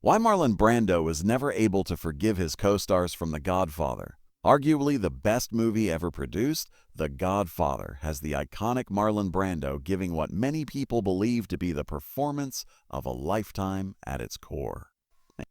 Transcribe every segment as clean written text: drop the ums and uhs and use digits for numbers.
Why Marlon Brando was never able to forgive his co-stars from The Godfather. Arguably the best movie ever produced, The Godfather has the iconic Marlon Brando giving what many people believe to be the performance of a lifetime at its core.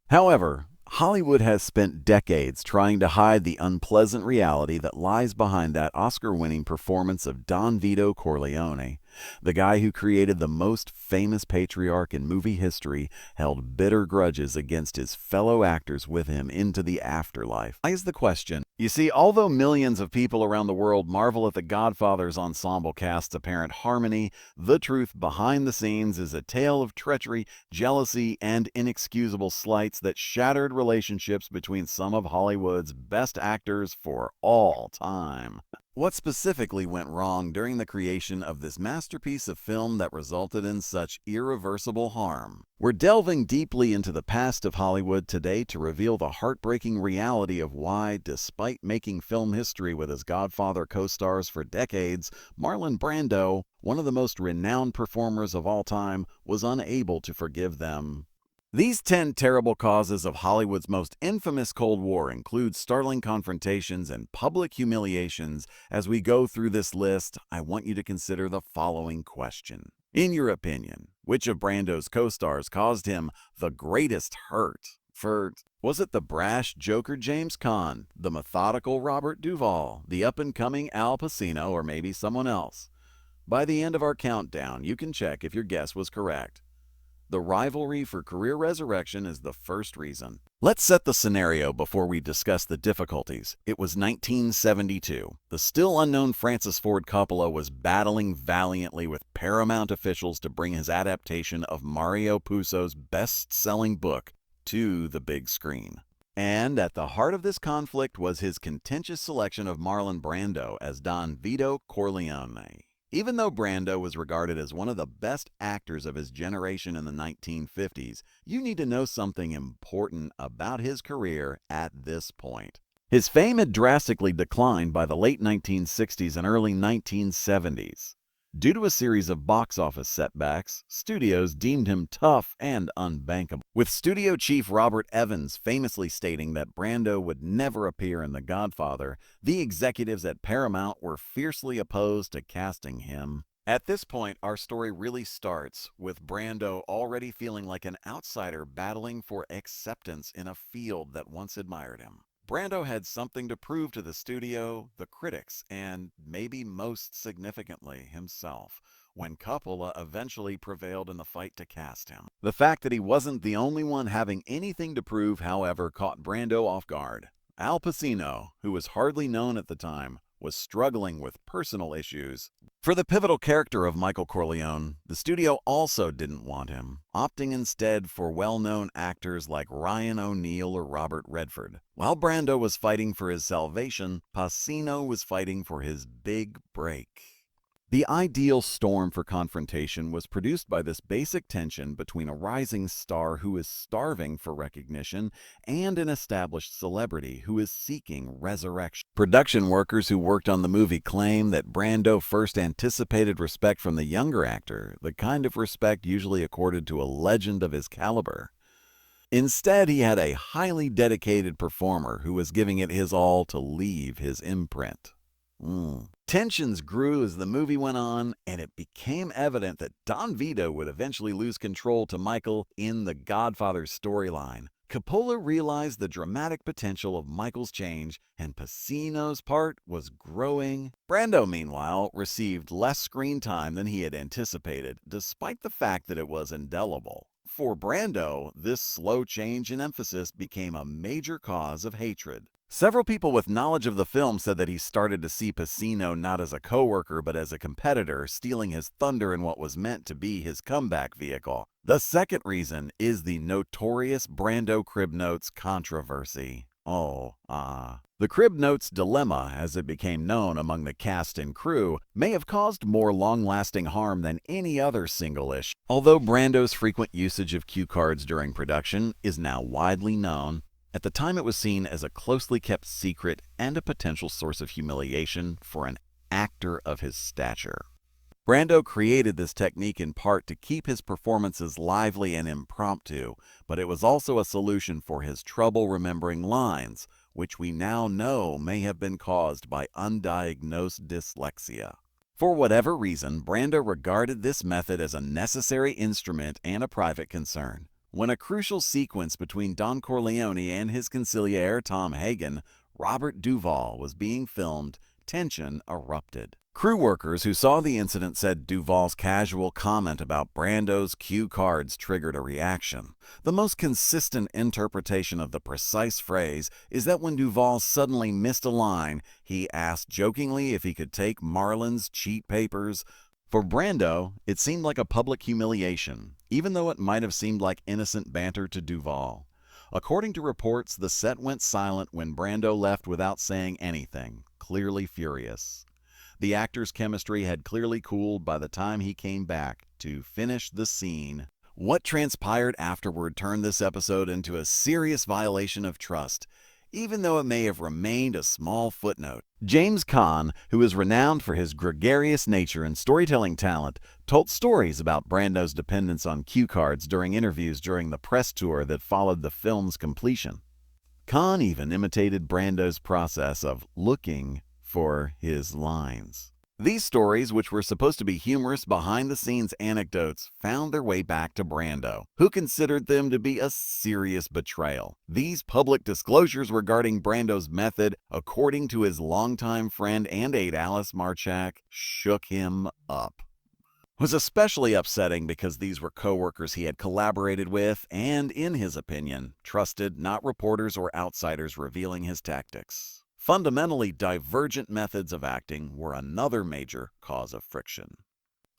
However, Hollywood has spent decades trying to hide the unpleasant reality that lies behind that Oscar-winning performance of Don Vito Corleone. The guy who created the most famous patriarch in movie history held bitter grudges against his fellow actors with him into the afterlife. Why is the question? You see, although millions of people around the world marvel at The Godfather's ensemble cast's apparent harmony, the truth behind the scenes is a tale of treachery, jealousy, and inexcusable slights that shattered relationships between some of Hollywood's best actors for all time. What specifically went wrong during the creation of this masterpiece of film that resulted in such irreversible harm? We're delving deeply into the past of Hollywood today to reveal the heartbreaking reality of why, despite making film history with his Godfather co-stars for decades, Marlon Brando, one of the most renowned performers of all time, was unable to forgive them. These 10 terrible causes of Hollywood's most infamous Cold War include startling confrontations and public humiliations. As we go through this list, I want you to consider the following question. In your opinion, which of Brando's co-stars caused him the greatest hurt? Was it the brash Joker James Caan, the methodical Robert Duvall, the up-and-coming Al Pacino, or maybe someone else? By the end of our countdown, you can check if your guess was correct. The rivalry for career resurrection is the first reason. Let's set the scenario before we discuss the difficulties. It was 1972. The still unknown Francis Ford Coppola was battling valiantly with Paramount officials to bring his adaptation of Mario Puzo's best-selling book to the big screen. And at the heart of this conflict was his contentious selection of Marlon Brando as Don Vito Corleone. Even though Brando was regarded as one of the best actors of his generation in the 1950s, you need to know something important about his career at this point. His fame had drastically declined by the late 1960s and early 1970s. Due to a series of box office setbacks, studios deemed him tough and unbankable, with studio chief Robert Evans famously stating that Brando would never appear in The Godfather. The executives at Paramount were fiercely opposed to casting him. At this point, our story really starts with Brando already feeling like an outsider battling for acceptance in a field that once admired him. Brando had something to prove to the studio, the critics, and maybe most significantly himself, when Coppola eventually prevailed in the fight to cast him. The fact that he wasn't the only one having anything to prove, however, caught Brando off guard. Al Pacino, who was hardly known at the time, was struggling with personal issues. For the pivotal character of Michael Corleone, the studio also didn't want him, opting instead for well-known actors like Ryan O'Neal or Robert Redford. While Brando was fighting for his salvation, Pacino was fighting for his big break. The ideal storm for confrontation was produced by this basic tension between a rising star who is starving for recognition and an established celebrity who is seeking resurrection. Production workers who worked on the movie claim that Brando first anticipated respect from the younger actor, the kind of respect usually accorded to a legend of his caliber. Instead, he had a highly dedicated performer who was giving it his all to leave his imprint. Tensions grew as the movie went on, and it became evident that Don Vito would eventually lose control to Michael in the Godfather storyline. Coppola realized the dramatic potential of Michael's change, and Pacino's part was growing. Brando, meanwhile, received less screen time than he had anticipated, despite the fact that it was indelible. For Brando, this slow change in emphasis became a major cause of hatred. Several people with knowledge of the film said that he started to see Pacino not as a coworker but as a competitor, stealing his thunder in what was meant to be his comeback vehicle. The second reason is the notorious Brando crib notes controversy. The crib notes dilemma, as it became known among the cast and crew, may have caused more long-lasting harm than any other single issue. Although Brando's frequent usage of cue cards during production is now widely known, at the time it was seen as a closely kept secret and a potential source of humiliation for an actor of his stature. Brando created this technique in part to keep his performances lively and impromptu, but it was also a solution for his trouble remembering lines, which we now know may have been caused by undiagnosed dyslexia. For whatever reason, Brando regarded this method as a necessary instrument and a private concern. When a crucial sequence between Don Corleone and his consigliere Tom Hagen, Robert Duvall, was being filmed, tension erupted. Crew workers who saw the incident said Duvall's casual comment about Brando's cue cards triggered a reaction. The most consistent interpretation of the precise phrase is that when Duvall suddenly missed a line, he asked jokingly if he could take Marlon's cheat papers. For Brando, it seemed like a public humiliation, even though it might have seemed like innocent banter to Duvall. According to reports, the set went silent when Brando left without saying anything, clearly furious. The actor's chemistry had clearly cooled by the time he came back to finish the scene. What transpired afterward turned this episode into a serious violation of trust, even though it may have remained a small footnote. James Caan, who is renowned for his gregarious nature and storytelling talent, told stories about Brando's dependence on cue cards during interviews during the press tour that followed the film's completion. Caan even imitated Brando's process of looking for his lines. These stories, which were supposed to be humorous behind-the-scenes anecdotes, found their way back to Brando, who considered them to be a serious betrayal. These public disclosures regarding Brando's method, according to his longtime friend and aide Alice Marchak, shook him up. It was especially upsetting because these were co-workers he had collaborated with and, in his opinion, trusted, not reporters or outsiders revealing his tactics. Fundamentally divergent methods of acting were another major cause of friction.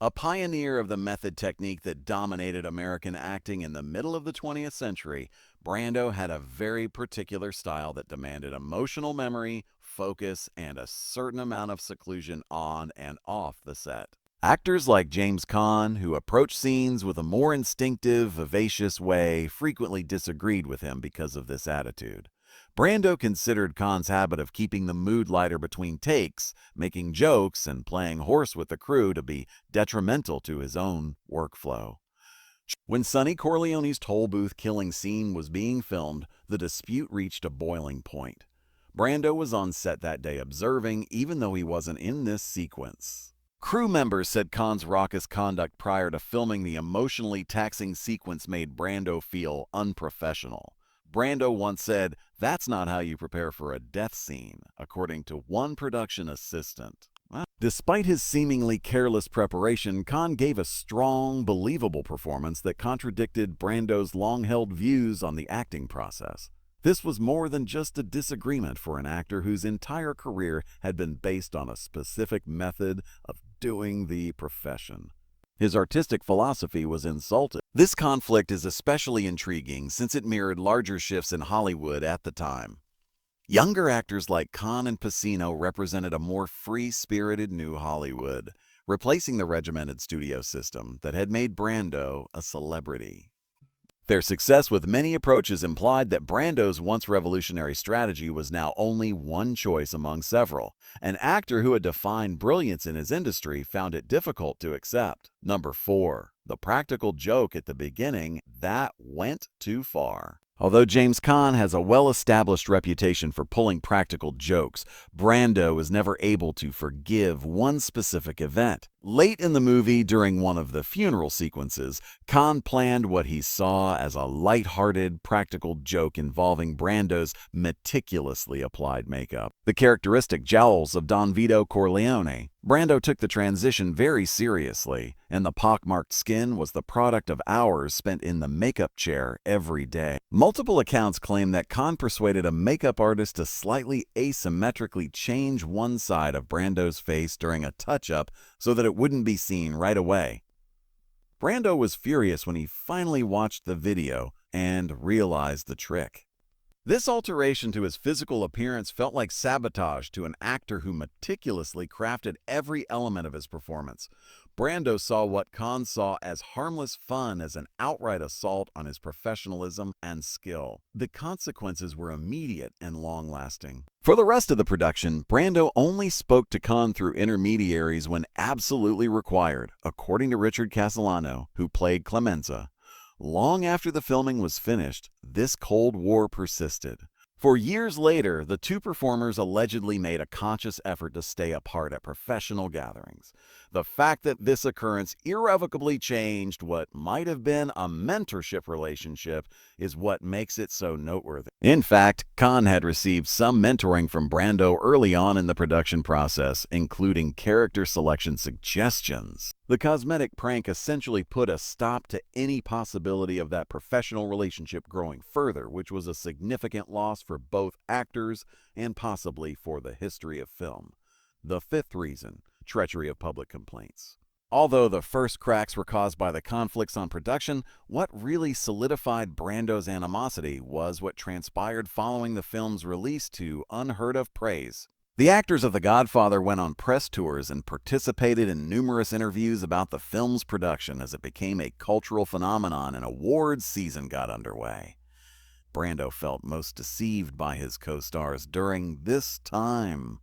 A pioneer of the method technique that dominated American acting in the middle of the 20th century, Brando had a very particular style that demanded emotional memory, focus, and a certain amount of seclusion on and off the set. Actors like James Caan, who approached scenes with a more instinctive, vivacious way, frequently disagreed with him because of this attitude. Brando considered Caan's habit of keeping the mood lighter between takes, making jokes, and playing horse with the crew to be detrimental to his own workflow. When Sonny Corleone's toll booth killing scene was being filmed, the dispute reached a boiling point. Brando was on set that day observing, even though he wasn't in this sequence. Crew members said Caan's raucous conduct prior to filming the emotionally taxing sequence made Brando feel unprofessional. Brando once said, "That's not how you prepare for a death scene," according to one production assistant. Despite his seemingly careless preparation, Caan gave a strong, believable performance that contradicted Brando's long-held views on the acting process. This was more than just a disagreement for an actor whose entire career had been based on a specific method of doing the profession. His artistic philosophy was insulted. This conflict is especially intriguing since it mirrored larger shifts in Hollywood at the time. Younger actors like Caan and Pacino represented a more free-spirited new Hollywood, replacing the regimented studio system that had made Brando a celebrity. Their success with many approaches implied that Brando's once revolutionary strategy was now only one choice among several. An actor who had defined brilliance in his industry found it difficult to accept. Number 4. The practical joke at the beginning, that went too far. Although James Caan has a well-established reputation for pulling practical jokes, Brando was never able to forgive one specific event. Late in the movie, during one of the funeral sequences, Caan planned what he saw as a light-hearted, practical joke involving Brando's meticulously applied makeup. The characteristic jowls of Don Vito Corleone. Brando took the transition very seriously, and the pockmarked skin was the product of hours spent in the makeup chair every day. Multiple accounts claim that Caan persuaded a makeup artist to slightly asymmetrically change one side of Brando's face during a touch-up so that it wouldn't be seen right away. Brando was furious when he finally watched the video and realized the trick. This alteration to his physical appearance felt like sabotage to an actor who meticulously crafted every element of his performance. Brando saw what Khan saw as harmless fun as an outright assault on his professionalism and skill. The consequences were immediate and long-lasting. For the rest of the production, Brando only spoke to Khan through intermediaries when absolutely required, according to Richard Castellano, who played Clemenza. Long after the filming was finished, this Cold War persisted. For years later, the two performers allegedly made a conscious effort to stay apart at professional gatherings. The fact that this occurrence irrevocably changed what might have been a mentorship relationship is what makes it so noteworthy. In fact, Khan had received some mentoring from Brando early on in the production process, including character selection suggestions. The cosmetic prank essentially put a stop to any possibility of that professional relationship growing further, which was a significant loss for both actors and possibly for the history of film. The fifth reason: treachery of public complaints. Although the first cracks were caused by the conflicts on production, what really solidified Brando's animosity was what transpired following the film's release to unheard-of praise. The actors of The Godfather went on press tours and participated in numerous interviews about the film's production as it became a cultural phenomenon and awards season got underway. Brando felt most deceived by his co-stars during this time.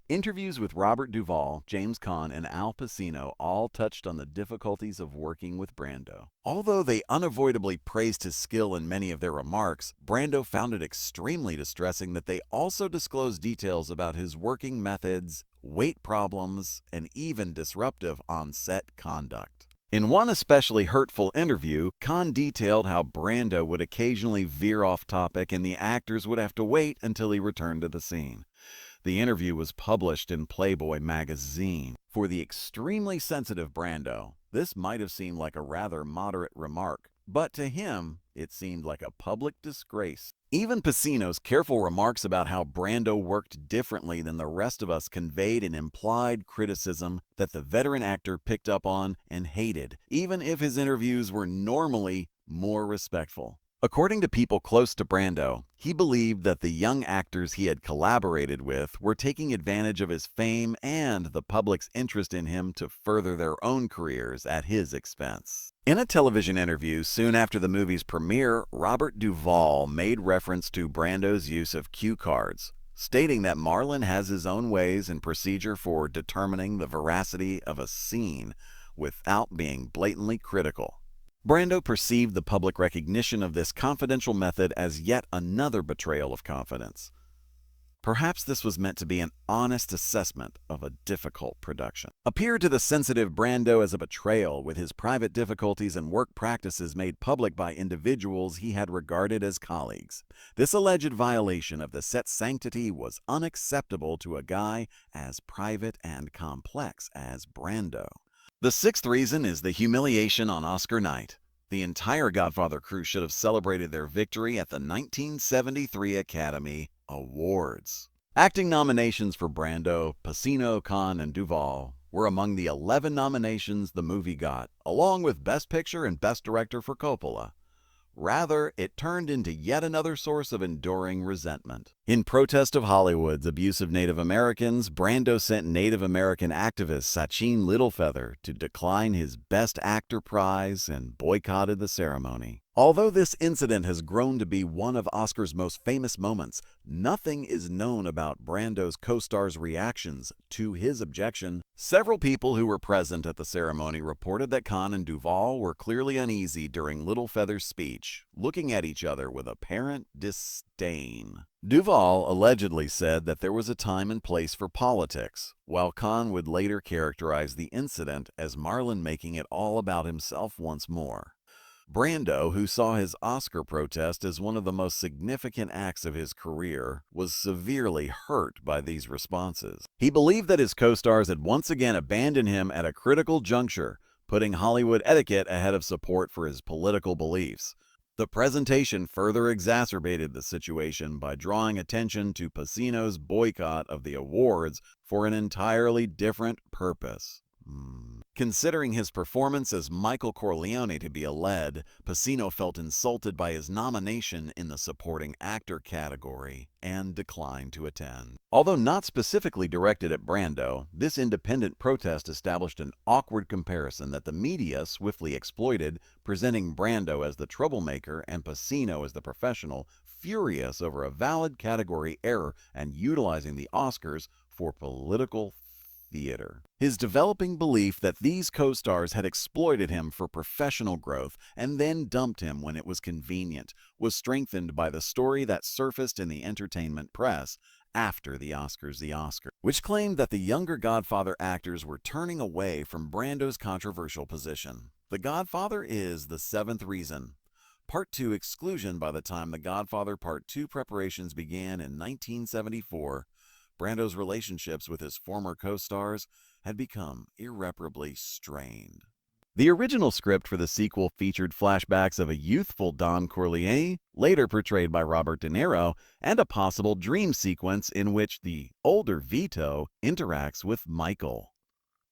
Interviews with Robert Duvall, James Caan, and Al Pacino all touched on the difficulties of working with Brando. Although they unavoidably praised his skill in many of their remarks, Brando found it extremely distressing that they also disclosed details about his working methods, weight problems, and even disruptive on-set conduct. In one especially hurtful interview, Caan detailed how Brando would occasionally veer off topic and the actors would have to wait until he returned to the scene. The interview was published in Playboy magazine. For the extremely sensitive Brando, this might have seemed like a rather moderate remark, but to him, it seemed like a public disgrace. Even Pacino's careful remarks about how Brando worked differently than the rest of us conveyed an implied criticism that the veteran actor picked up on and hated, even if his interviews were normally more respectful. According to people close to Brando, he believed that the young actors he had collaborated with were taking advantage of his fame and the public's interest in him to further their own careers at his expense. In a television interview soon after the movie's premiere, Robert Duvall made reference to Brando's use of cue cards, stating that Marlon has his own ways and procedure for determining the veracity of a scene without being blatantly critical. Brando perceived the public recognition of this confidential method as yet another betrayal of confidence. Perhaps this was meant to be an honest assessment of a difficult production. Appeared to the sensitive Brando as a betrayal, with his private difficulties and work practices made public by individuals he had regarded as colleagues. This alleged violation of the set sanctity was unacceptable to a guy as private and complex as Brando. The sixth reason is the humiliation on Oscar night. The entire Godfather crew should have celebrated their victory at the 1973 Academy Awards. Acting nominations for Brando, Pacino, Caan, and Duvall were among the 11 nominations the movie got, along with Best Picture and Best Director for Coppola. Rather, it turned into yet another source of enduring resentment. In protest of Hollywood's abuse of Native Americans, Brando sent Native American activist Sachin Littlefeather to decline his Best Actor prize and boycotted the ceremony. Although this incident has grown to be one of Oscar's most famous moments, nothing is known about Brando's co-stars' reactions to his objection. Several people who were present at the ceremony reported that Caan and Duvall were clearly uneasy during Littlefeather's speech, looking at each other with apparent disdain. Duvall allegedly said that there was a time and place for politics, while Caan would later characterize the incident as Marlon making it all about himself once more. Brando, who saw his Oscar protest as one of the most significant acts of his career, was severely hurt by these responses. He believed that his co-stars had once again abandoned him at a critical juncture, putting Hollywood etiquette ahead of support for his political beliefs. The presentation further exacerbated the situation by drawing attention to Pacino's boycott of the awards for an entirely different purpose. Considering his performance as Michael Corleone to be a lead, Pacino felt insulted by his nomination in the supporting actor category and declined to attend. Although not specifically directed at Brando, this independent protest established an awkward comparison that the media swiftly exploited, presenting Brando as the troublemaker and Pacino as the professional, furious over a valid category error and utilizing the Oscars for political theater. His developing belief that these co-stars had exploited him for professional growth and then dumped him when it was convenient was strengthened by the story that surfaced in the entertainment press after the Oscar, which claimed that the younger Godfather actors were turning away from Brando's controversial position. The Godfather is the seventh reason. Part 2 exclusion. By the time The Godfather Part 2 preparations began in 1974, Brando's relationships with his former co-stars had become irreparably strained. The original script for the sequel featured flashbacks of a youthful Don Corleone, later portrayed by Robert De Niro, and a possible dream sequence in which the older Vito interacts with Michael.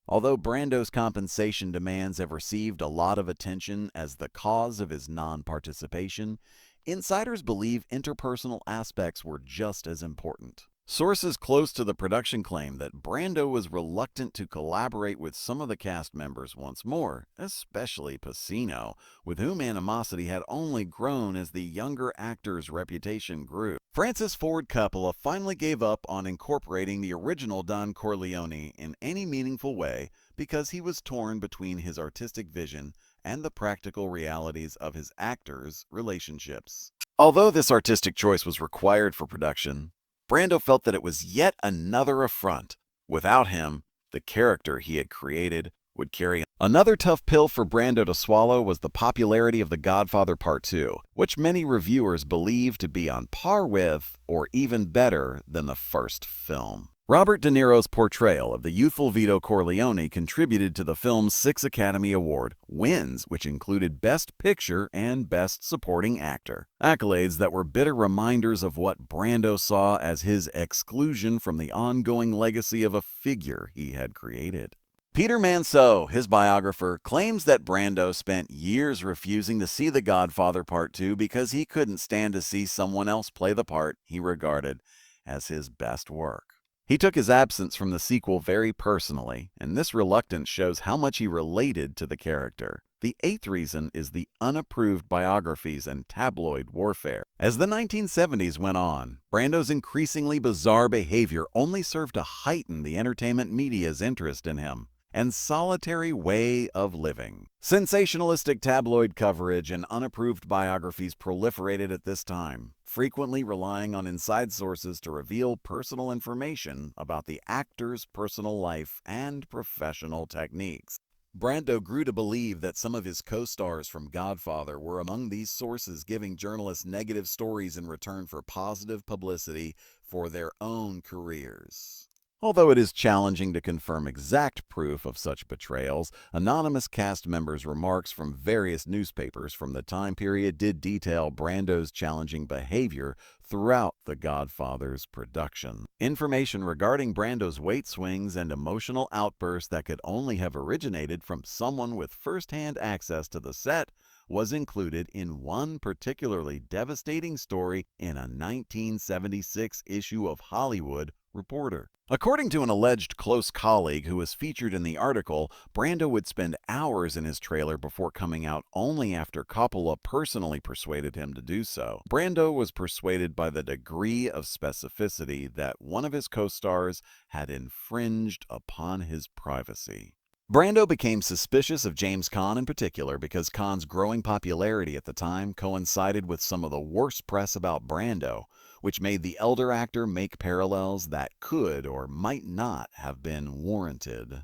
Although Brando's compensation demands have received a lot of attention as the cause of his non-participation, insiders believe interpersonal aspects were just as important. Sources close to the production claim that Brando was reluctant to collaborate with some of the cast members once more, especially Pacino, with whom animosity had only grown as the younger actor's reputation grew. Francis Ford Coppola finally gave up on incorporating the original Don Corleone in any meaningful way because he was torn between his artistic vision and the practical realities of his actors' relationships. Although this artistic choice was required for production, Brando felt that it was yet another affront. Without him, the character he had created would carry. Another tough pill for Brando to swallow was the popularity of The Godfather Part 2, which many reviewers believe to be on par with, or even better than the first film. Robert De Niro's portrayal of the youthful Vito Corleone contributed to the film's 6 Academy Award wins, which included Best Picture and Best Supporting Actor. Accolades that were bitter reminders of what Brando saw as his exclusion from the ongoing legacy of a figure he had created. Peter Manseau, his biographer, claims that Brando spent years refusing to see The Godfather Part 2 because he couldn't stand to see someone else play the part he regarded as his best work. He took his absence from the sequel very personally, and this reluctance shows how much he related to the character. The 8th reason is the unapproved biographies and tabloid warfare. As the 1970s went on, Brando's increasingly bizarre behavior only served to heighten the entertainment media's interest in him and solitary way of living. Sensationalistic tabloid coverage and unapproved biographies proliferated at this time, frequently relying on inside sources to reveal personal information about the actor's personal life and professional techniques. Brando grew to believe that some of his co-stars from Godfather were among these sources, giving journalists negative stories in return for positive publicity for their own careers. Although it is challenging to confirm exact proof of such betrayals, anonymous cast members' remarks from various newspapers from the time period did detail Brando's challenging behavior throughout The Godfather's production. Information regarding Brando's weight swings and emotional outbursts that could only have originated from someone with first-hand access to the set was included in one particularly devastating story in a 1976 issue of Hollywood Reporter. According to an alleged close colleague who was featured in the article, Brando would spend hours in his trailer before coming out only after Coppola personally persuaded him to do so. Brando was persuaded by the degree of specificity that one of his co-stars had infringed upon his privacy. Brando became suspicious of James Caan in particular because Caan's growing popularity at the time coincided with some of the worst press about Brando, which made the elder actor make parallels that could or might not have been warranted.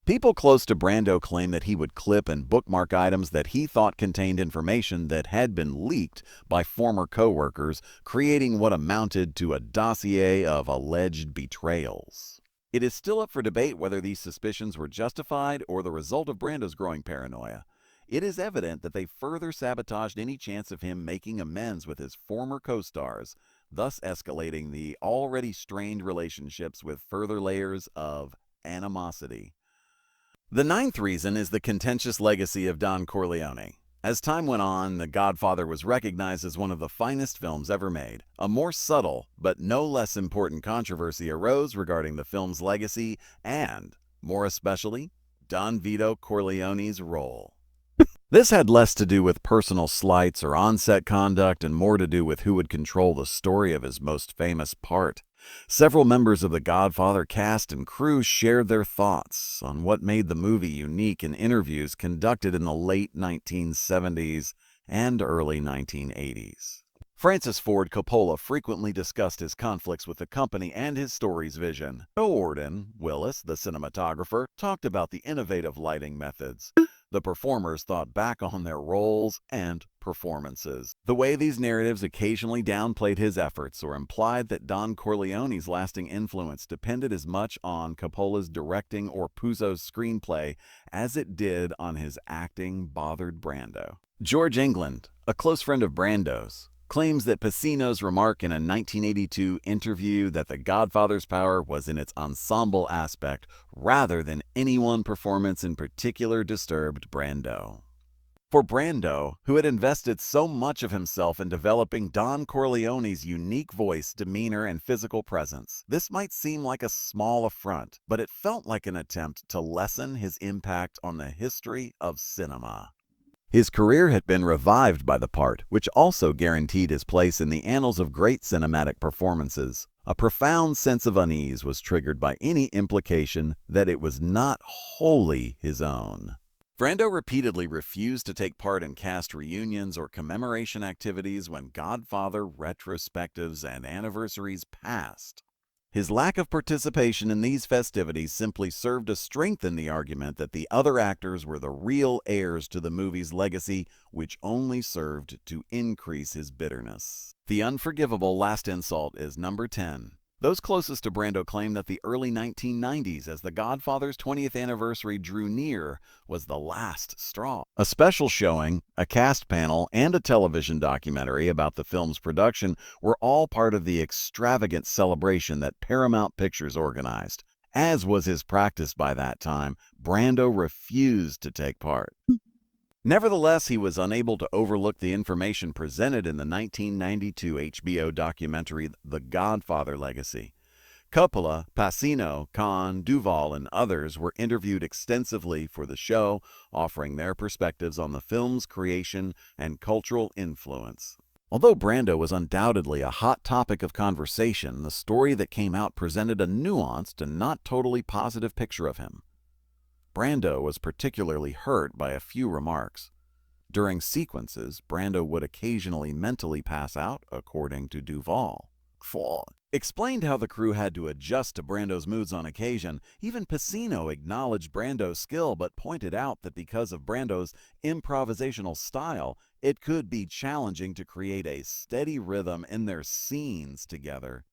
People close to Brando claim that he would clip and bookmark items that he thought contained information that had been leaked by former co-workers, creating what amounted to a dossier of alleged betrayals. It is still up for debate whether these suspicions were justified or the result of Brando's growing paranoia. It is evident that they further sabotaged any chance of him making amends with his former co-stars, thus escalating the already strained relationships with further layers of animosity. The ninth reason is the contentious legacy of Don Corleone. As time went on, The Godfather was recognized as one of the finest films ever made. A more subtle, but no less important controversy arose regarding the film's legacy and, more especially, Don Vito Corleone's role. This had less to do with personal slights or on-set conduct and more to do with who would control the story of his most famous part. Several members of the Godfather cast and crew shared their thoughts on what made the movie unique in interviews conducted in the late 1970s and early 1980s. Francis Ford Coppola frequently discussed his conflicts with the company and his story's vision. Orson Welles, the cinematographer, talked about the innovative lighting methods. The performers thought back on their roles and performances. The way these narratives occasionally downplayed his efforts or implied that Don Corleone's lasting influence depended as much on Coppola's directing or Puzo's screenplay as it did on his acting bothered Brando. George England, a close friend of Brando's, claims that Pacino's remark in a 1982 interview that The Godfather's power was in its ensemble aspect rather than any one performance in particular disturbed Brando. For Brando, who had invested so much of himself in developing Don Corleone's unique voice, demeanor, and physical presence, this might seem like a small affront, but it felt like an attempt to lessen his impact on the history of cinema. His career had been revived by the part, which also guaranteed his place in the annals of great cinematic performances. A profound sense of unease was triggered by any implication that it was not wholly his own. Brando repeatedly refused to take part in cast reunions or commemoration activities when Godfather retrospectives and anniversaries passed. His lack of participation in these festivities simply served to strengthen the argument that the other actors were the real heirs to the movie's legacy, which only served to increase his bitterness. The unforgivable last insult is number 10. Those closest to Brando claim that the early 1990s, as The Godfather's 20th anniversary drew near, was the last straw. A special showing, a cast panel, and a television documentary about the film's production were all part of the extravagant celebration that Paramount Pictures organized. As was his practice by that time, Brando refused to take part. Nevertheless, he was unable to overlook the information presented in the 1992 HBO documentary The Godfather Legacy. Coppola, Pacino, Kahn, Duvall, and others were interviewed extensively for the show, offering their perspectives on the film's creation and cultural influence. Although Brando was undoubtedly a hot topic of conversation, the story that came out presented a nuanced and not totally positive picture of him. Brando was particularly hurt by a few remarks. During sequences, Brando would occasionally mentally pass out, according to Duvall. Explained how the crew had to adjust to Brando's moods on occasion. Even Pacino acknowledged Brando's skill but pointed out that because of Brando's improvisational style, it could be challenging to create a steady rhythm in their scenes together.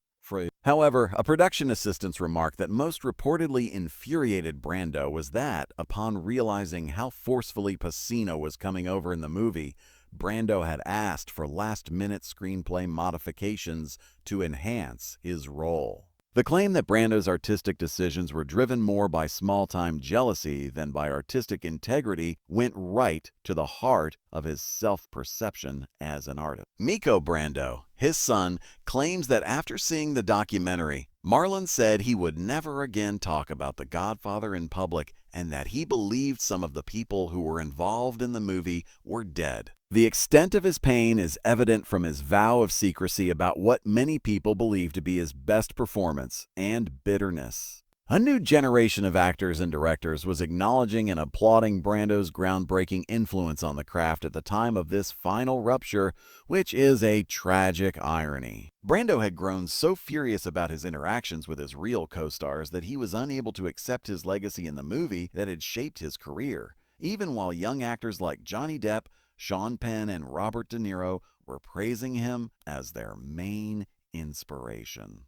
However, a production assistant's remark that most reportedly infuriated Brando was that, upon realizing how forcefully Pacino was coming over in the movie, Brando had asked for last-minute screenplay modifications to enhance his role. The claim that Brando's artistic decisions were driven more by small-time jealousy than by artistic integrity went right to the heart of his self-perception as an artist. Miko Brando, his son, claims that after seeing the documentary, Marlon said he would never again talk about The Godfather in public and that he believed some of the people who were involved in the movie were dead. The extent of his pain is evident from his vow of secrecy about what many people believe to be his best performance, and bitterness. A new generation of actors and directors was acknowledging and applauding Brando's groundbreaking influence on the craft at the time of this final rupture, which is a tragic irony. Brando had grown so furious about his interactions with his real co-stars that he was unable to accept his legacy in the movie that had shaped his career, even while young actors like Johnny Depp, Sean Penn, and Robert De Niro were praising him as their main inspiration.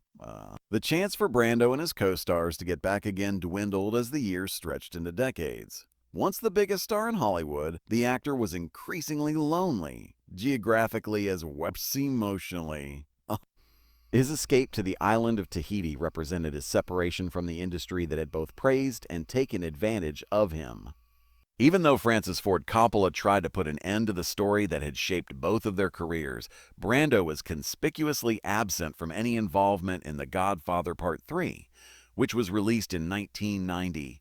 The chance for Brando and his co-stars to get back again dwindled as the years stretched into decades. Once the biggest star in Hollywood, the actor was increasingly lonely, geographically as well as emotionally. His escape to the island of Tahiti represented his separation from the industry that had both praised and taken advantage of him. Even though Francis Ford Coppola tried to put an end to the story that had shaped both of their careers, Brando was conspicuously absent from any involvement in The Godfather Part 3, which was released in 1990.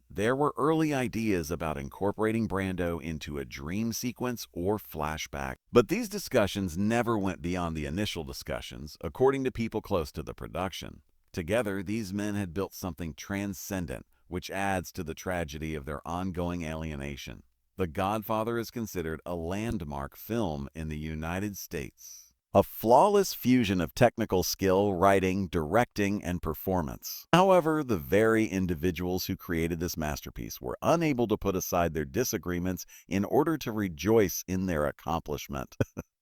There were early ideas about incorporating Brando into a dream sequence or flashback, but these discussions never went beyond the initial discussions, according to people close to the production. Together, these men had built something transcendent, which adds to the tragedy of their ongoing alienation. The Godfather is considered a landmark film in the United States. A flawless fusion of technical skill, writing, directing, and performance. However, the very individuals who created this masterpiece were unable to put aside their disagreements in order to rejoice in their accomplishment.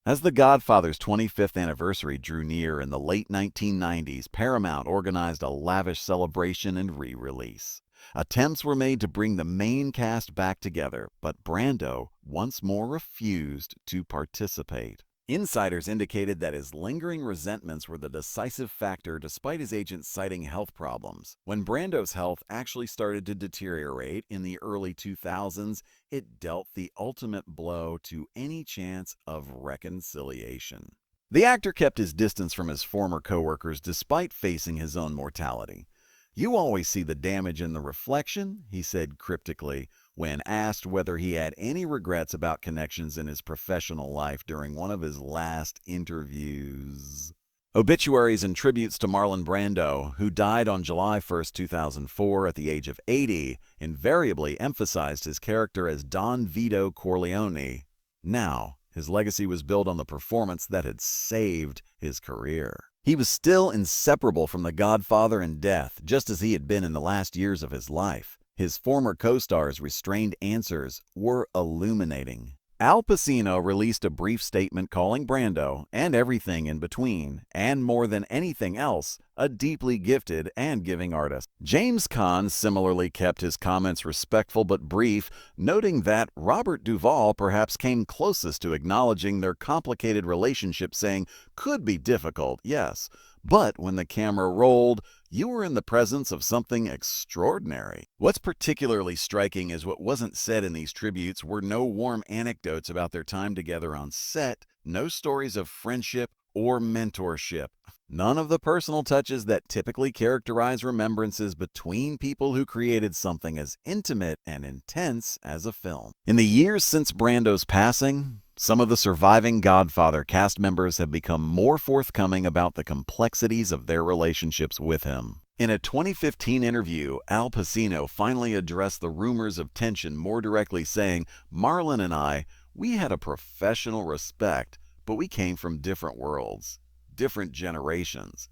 As The Godfather's 25th anniversary drew near in the late 1990s, Paramount organized a lavish celebration and re-release. Attempts were made to bring the main cast back together, but Brando once more refused to participate. Insiders indicated that his lingering resentments were the decisive factor despite his agent citing health problems. When Brando's health actually started to deteriorate in the early 2000s, it dealt the ultimate blow to any chance of reconciliation. The actor kept his distance from his former co-workers despite facing his own mortality. "You always see the damage in the reflection," he said cryptically, when asked whether he had any regrets about connections in his professional life during one of his last interviews. Obituaries and tributes to Marlon Brando, who died on July 1, 2004 at the age of 80, invariably emphasized his character as Don Vito Corleone. Now, his legacy was built on the performance that had saved his career. He was still inseparable from the Godfather and death, just as he had been in the last years of his life. His former co-stars' restrained answers were illuminating. Al Pacino released a brief statement calling Brando, and everything in between, and more than anything else, a deeply gifted and giving artist. James Caan similarly kept his comments respectful but brief, noting that Robert Duvall perhaps came closest to acknowledging their complicated relationship, saying, "Could be difficult, yes, but when the camera rolled, you were in the presence of something extraordinary." What's particularly striking is what wasn't said in these tributes were no warm anecdotes about their time together on set, no stories of friendship or mentorship. None of the personal touches that typically characterize remembrances between people who created something as intimate and intense as a film. In the years since Brando's passing, some of the surviving Godfather cast members have become more forthcoming about the complexities of their relationships with him. In a 2015 interview, Al Pacino finally addressed the rumors of tension more directly, saying, "Marlon and we had a professional respect, but we came from different worlds, different generations.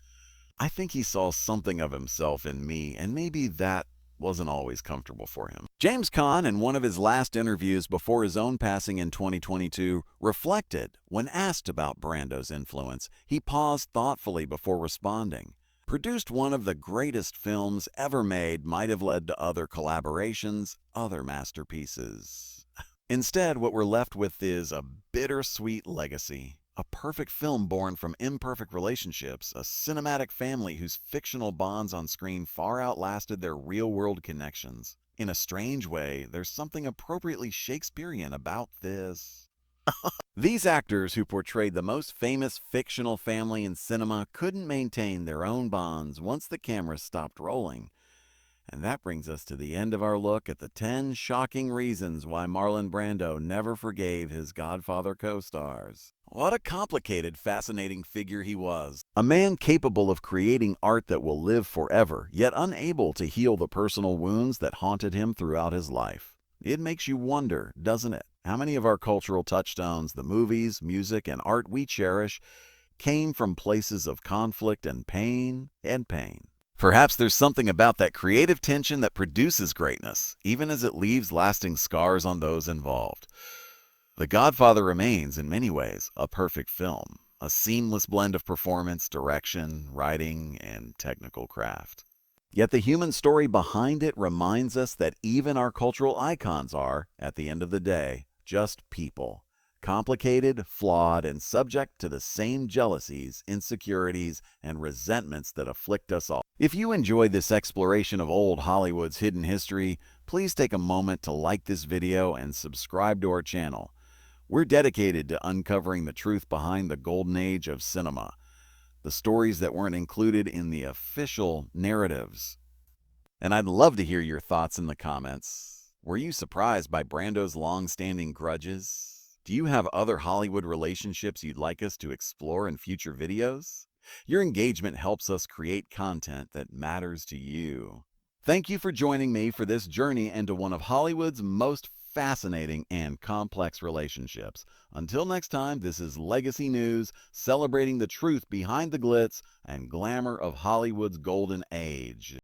I think he saw something of himself in me, and maybe that wasn't always comfortable for him." James Caan, in one of his last interviews before his own passing in 2022, reflected when asked about Brando's influence. He paused thoughtfully before responding. "Produced one of the greatest films ever made, might have led to other collaborations, other masterpieces. Instead, what we're left with is a bittersweet legacy. A perfect film born from imperfect relationships, a cinematic family whose fictional bonds on screen far outlasted their real-world connections. In a strange way, there's something appropriately Shakespearean about this." These actors who portrayed the most famous fictional family in cinema couldn't maintain their own bonds once the camera stopped rolling. And that brings us to the end of our look at the 10 shocking reasons why Marlon Brando never forgave his Godfather co-stars. What a complicated, fascinating figure he was. A man capable of creating art that will live forever, yet unable to heal the personal wounds that haunted him throughout his life. It makes you wonder, doesn't it? How many of our cultural touchstones, the movies, music, and art we cherish, came from places of conflict and pain and pain? Perhaps there's something about that creative tension that produces greatness, even as it leaves lasting scars on those involved. The Godfather remains, in many ways, a perfect film, a seamless blend of performance, direction, writing, and technical craft. Yet the human story behind it reminds us that even our cultural icons are, at the end of the day, just people, complicated, flawed, and subject to the same jealousies, insecurities, and resentments that afflict us all. If you enjoyed this exploration of old Hollywood's hidden history, please take a moment to like this video and subscribe to our channel. We're dedicated to uncovering the truth behind the golden age of cinema, the stories that weren't included in the official narratives. And I'd love to hear your thoughts in the comments. Were you surprised by Brando's long-standing grudges? Do you have other Hollywood relationships you'd like us to explore in future videos? Your engagement helps us create content that matters to you. Thank you for joining me for this journey into one of Hollywood's most fascinating and complex relationships. Until next time, this is Legacy News, celebrating the truth behind the glitz and glamour of Hollywood's golden age.